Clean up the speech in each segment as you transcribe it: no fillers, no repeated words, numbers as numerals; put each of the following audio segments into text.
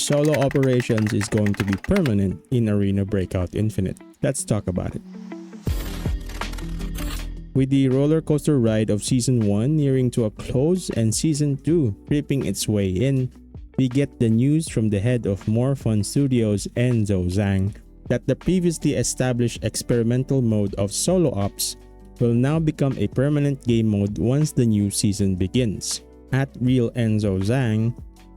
solo operations is going to be permanent in Arena Breakout Infinite. Let's talk about it. With the roller coaster ride of Season 1 nearing to a close and Season 2 creeping its way in, we get the news from the head of More Fun Studios, Enzo Zhang, that the previously established experimental mode of Solo Ops will now become a permanent game mode once the new season begins. At Real Enzo Zhang,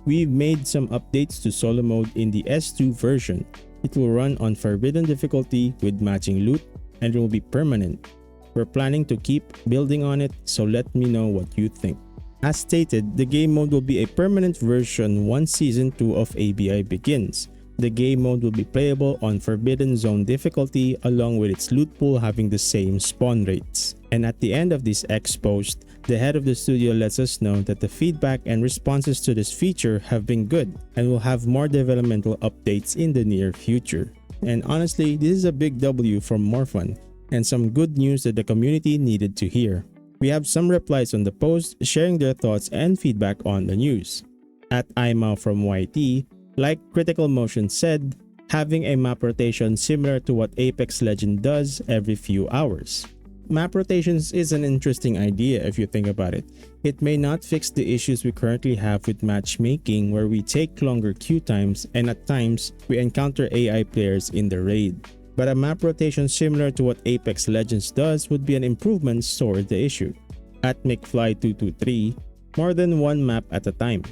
we've made some updates to solo mode in the S2 version. It will run on forbidden difficulty with matching loot and will be permanent. We're planning to keep building on it, so let me know what you think. As stated, the game mode will be a permanent version once Season 2 of ABI begins. The game mode will be playable on Forbidden Zone difficulty along with its loot pool having the same spawn rates. And at the end of this X post, the head of the studio lets us know that the feedback and responses to this feature have been good and will have more developmental updates in the near future. And honestly, this is a big W from Morfun and some good news that the community needed to hear. We have some replies on the post sharing their thoughts and feedback on the news. At Imao from YT, like Critical Motion said, having a map rotation similar to what Apex Legends does every few hours. Map rotations is an interesting idea if you think about it. It may not fix the issues we currently have with matchmaking where we take longer queue times and at times we encounter AI players in the raid. But a map rotation similar to what Apex Legends does would be an improvement toward the issue. At McFly223, more than one map at a time.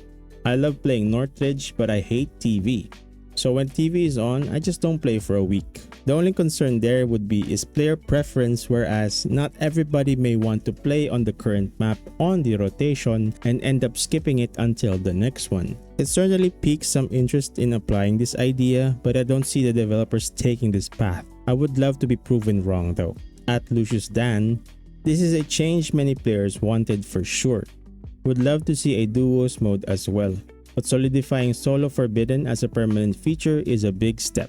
I love playing Northridge but I hate TV. So when TV is on, I just don't play for a week. The only concern there would be is player preference, whereas not everybody may want to play on the current map on the rotation and end up skipping it until the next one. It certainly piques some interest in applying this idea, but I don't see the developers taking this path. I would love to be proven wrong though. At Lucius Dan, this is a change many players wanted for sure. Would love to see a duos mode as well. But solidifying Solo Forbidden as a permanent feature is a big step.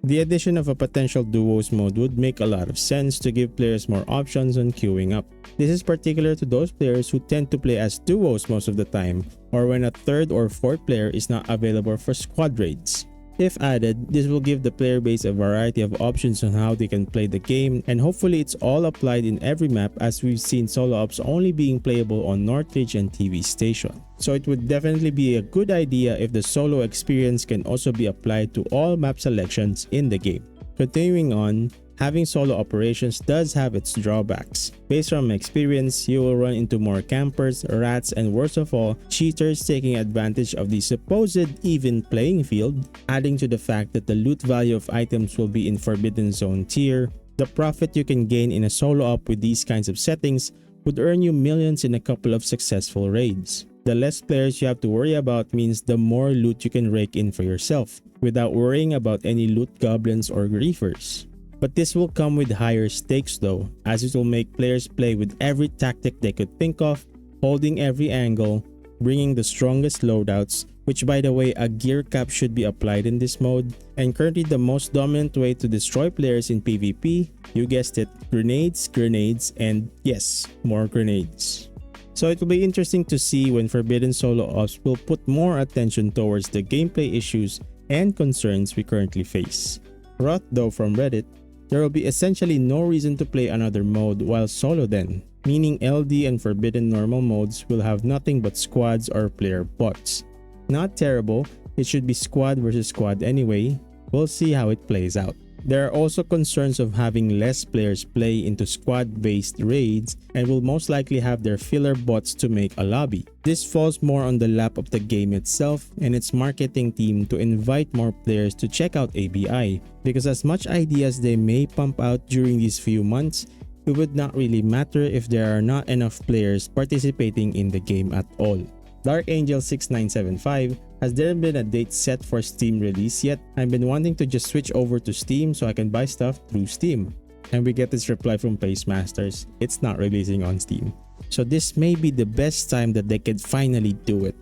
The addition of a potential duos mode would make a lot of sense to give players more options on queuing up. This is particular to those players who tend to play as duos most of the time, or when a third or fourth player is not available for squad raids. If added, this will give the player base a variety of options on how they can play the game, and hopefully it's all applied in every map, as we've seen solo ops only being playable on Northridge and TV Station. So it would definitely be a good idea if the solo experience can also be applied to all map selections in the game. Continuing on, having solo operations does have its drawbacks. Based from my experience, you will run into more campers, rats, and worst of all, cheaters taking advantage of the supposed even playing field, adding to the fact that the loot value of items will be in Forbidden Zone tier. The profit you can gain in a solo op with these kinds of settings would earn you millions in a couple of successful raids. The less players you have to worry about means the more loot you can rake in for yourself, without worrying about any loot goblins or griefers. But this will come with higher stakes though, as it will make players play with every tactic they could think of, holding every angle, bringing the strongest loadouts, which by the way a gear cap should be applied in this mode, and currently the most dominant way to destroy players in PvP, you guessed it, grenades, and yes, more grenades. So it will be interesting to see when Forbidden Solo Ops will put more attention towards the gameplay issues and concerns we currently face. Roth though from Reddit, there will be essentially no reason to play another mode while solo then, meaning LD and Forbidden normal modes will have nothing but squads or player bots. Not terrible, it should be squad versus squad anyway, we'll see how it plays out. There are also concerns of having less players play into squad-based raids and will most likely have their filler bots to make a lobby. This falls more on the lap of the game itself and its marketing team to invite more players to check out ABI, because as much ideas they may pump out during these few months, it would not really matter if there are not enough players participating in the game at all. Dark Angel 6975, has there been a date set for Steam release yet? I've been wanting to just switch over to Steam so I can buy stuff through Steam. And we get this reply from Placemasters, it's not releasing on Steam. So this may be the best time that they could finally do it.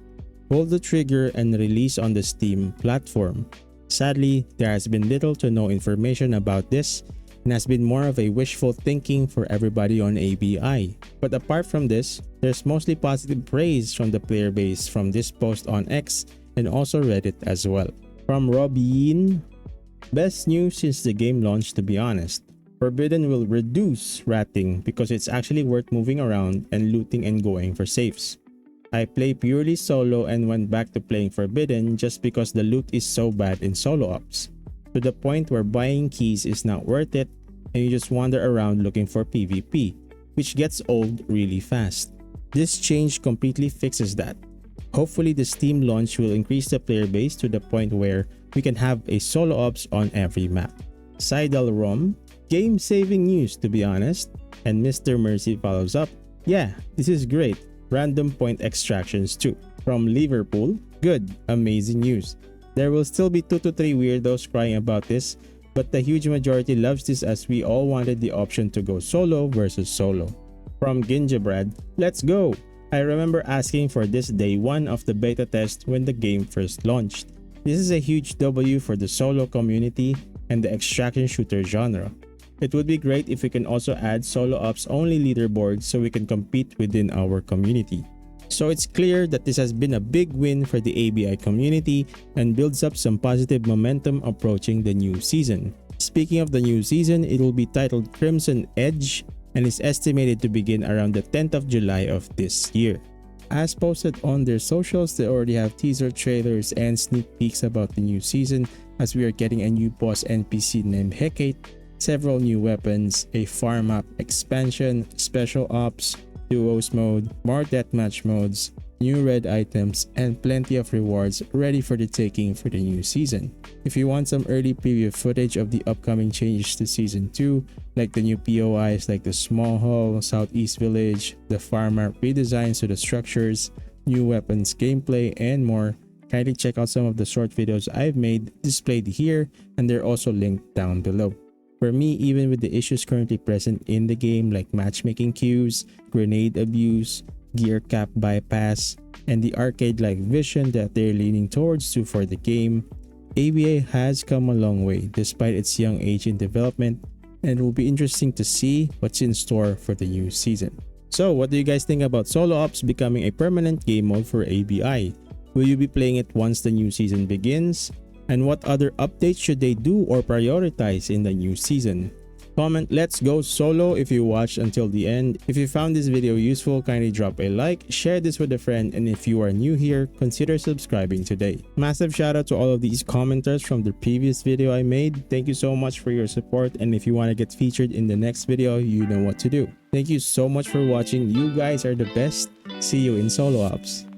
Pull the trigger and release on the Steam platform. Sadly, there has been little to no information about this and has been more of a wishful thinking for everybody on ABI. But apart from this, there's mostly positive praise from the player base from this post on X and also Reddit as well. From Robin, best news since the game launched, to be honest. Forbidden will reduce ratting because it's actually worth moving around and looting and going for safes. I play purely solo and went back to playing Forbidden just because the loot is so bad in solo ops, to the point where buying keys is not worth it and you just wander around looking for PvP, which gets old really fast. This change completely fixes that. Hopefully the Steam launch will increase the player base to the point where we can have a solo ops on every map. Seidel Rom, game-saving news to be honest, and Mr. Mercy follows up, yeah, this is great, random point extractions too. From Liverpool, good, amazing news. There will still be 2 to 3 weirdos crying about this, but the huge majority loves this as we all wanted the option to go solo versus solo. From Gingerbread, let's go! I remember asking for this day 1 of the beta test when the game first launched. This is a huge W for the solo community and the extraction shooter genre. It would be great if we can also add solo ops only leaderboards so we can compete within our community. So it's clear that this has been a big win for the ABI community and builds up some positive momentum approaching the new season. Speaking of the new season, it will be titled Crimson Edge and is estimated to begin around the 10th of July of this year. As posted on their socials, they already have teaser trailers and sneak peeks about the new season, as we are getting a new boss NPC named Hecate, several new weapons, a farm map expansion, special ops, duos mode, more deathmatch modes, new red items, and plenty of rewards ready for the taking for the new season. If you want some early preview footage of the upcoming changes to Season 2, like the new POIs like the Small Hall, Southeast Village, the farm map redesigns to the structures, new weapons gameplay, and more, kindly check out some of the short videos I've made displayed here, and they're also linked down below. For me, even with the issues currently present in the game like matchmaking queues, grenade abuse, gear cap bypass, and the arcade-like vision that they're leaning towards to for the game, ABA has come a long way despite its young age in development, and it will be interesting to see what's in store for the new season. So what do you guys think about solo ops becoming a permanent game mode for ABI? Will you be playing it once the new season begins? And what other updates should they do or prioritize in the new season? Comment "Let's go solo" if you watched until the end. If you found this video useful, kindly drop a like, share this with a friend, and if you are new here, consider subscribing today. Massive shout out to all of these commenters from the previous video I made. Thank you so much for your support, and if you want to get featured in the next video, you know what to do. Thank you so much for watching. You guys are the best. See you in solo ops.